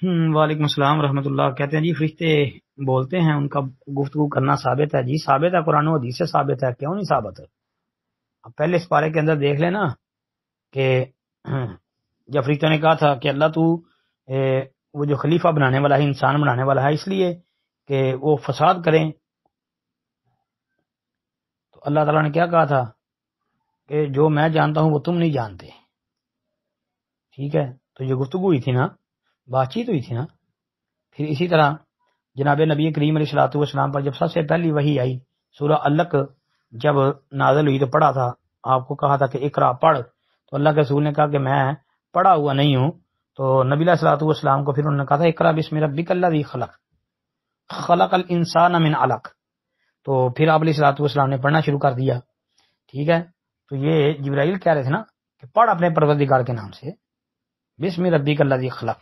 وعلیکم السلام ورحمۃ اللہ۔ کہتے ہیں جی فرشتے بولتے ہیں، ان کا گفتگو کرنا ثابت ہے؟ جی ثابت ہے، قرآن و حدیث سے ثابت ہے، کیوں نہیں ثابت ہے؟ اب پہلے اس پارے کے اندر دیکھ لینا کہ جب فرشتوں نے کہا تھا کہ اللہ تو وہ جو خلیفہ بنانے والا ہے، انسان بنانے والا ہے، اس لیے کہ وہ فساد کریں، تو اللہ تعالیٰ نے کیا کہا تھا کہ جو میں جانتا ہوں وہ تم نہیں جانتے۔ ٹھیک ہے، تو یہ گفتگو ہوئی تھی نا، بات چیت ہوئی تھی نا۔ پھر اسی طرح جناب نبی کریم علیہ الصلوۃ والسلام پر جب سب سے پہلی وحی آئی، سورہ علق جب نازل ہوئی تو پڑھا تھا، آپ کو کہا تھا کہ اقرا پڑھ، تو اللہ کے رسول نے کہا کہ میں پڑھا ہوا نہیں ہوں، تو نبی علیہ الصلوۃ والسلام کو پھر انہوں نے کہا تھا اقرا بسم ربک الذی خلق، خلق الانسان من علق، تو پھر آپ علیہ الصلوۃ والسلام نے پڑھنا شروع کر دیا۔ ٹھیک ہے، تو یہ جبرائیل کہہ رہے تھے نا کہ پڑھ اپنے پروردگار کے نام سے، بسم ربک الذی خلق۔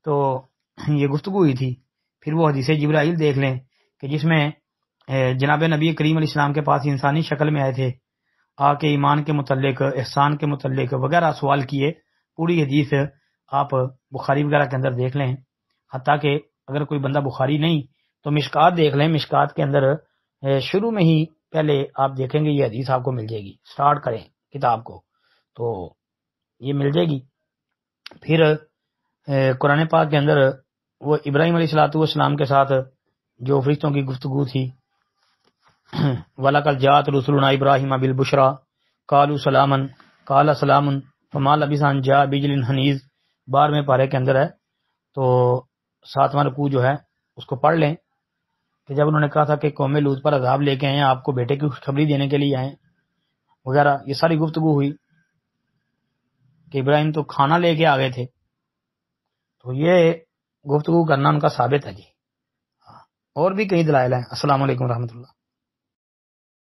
تو یہ گفتگو ہوئی تھی۔ پھر وہ حدیث جبرائیل دیکھ لیں کہ جس میں جناب نبی کریم علیہ السلام کے پاس انسانی شکل میں آئے تھے، آ کے ایمان کے متعلق، احسان کے متعلق وغیرہ سوال کیے۔ پوری حدیث آپ بخاری وغیرہ کے اندر دیکھ لیں، حتیٰ کہ اگر کوئی بندہ بخاری نہیں تو مشکات دیکھ لیں، مشکات کے اندر شروع میں ہی پہلے آپ دیکھیں گے یہ حدیث آپ کو مل جائے گی، سٹارٹ کریں کتاب کو تو یہ مل جائے گی۔ پھر قرآن پاک کے اندر وہ ابراہیم علیہ الصلوۃ والسلام کے ساتھ جو فرشتوں کی گفتگو تھی، وَلَقَدْ جَاءَتْ رُسُلُنَا إِبْرَاهِيمَ بِالْبُشْرَىٰ قَالُوا سَلَامًا قَالَ سَلَامٌ فَمَا لَبِثَ أَن جَاءَ بِعِجْلٍ حَنِيذٍ 12ویں پارے کے اندر ہے۔ تو 7واں رکوع جو ہے اس کو پڑھ لیں کہ جب انہوں نے کہا تھا کہ قوم لوط پر عذاب لے کے آئے ہیں، آپ کو بیٹے کی خوشخبری دینے کے لیے آئے وغیرہ، یہ ساری گفتگو ہوئی کہ ابراہیم تو کھانا لے کے آ گئے تھے، تو یہ گفتگو کرنا ان کا ثابت ہے جی۔ اور بھی کئی دلائل ہیں۔ السلام علیکم ورحمۃ اللہ۔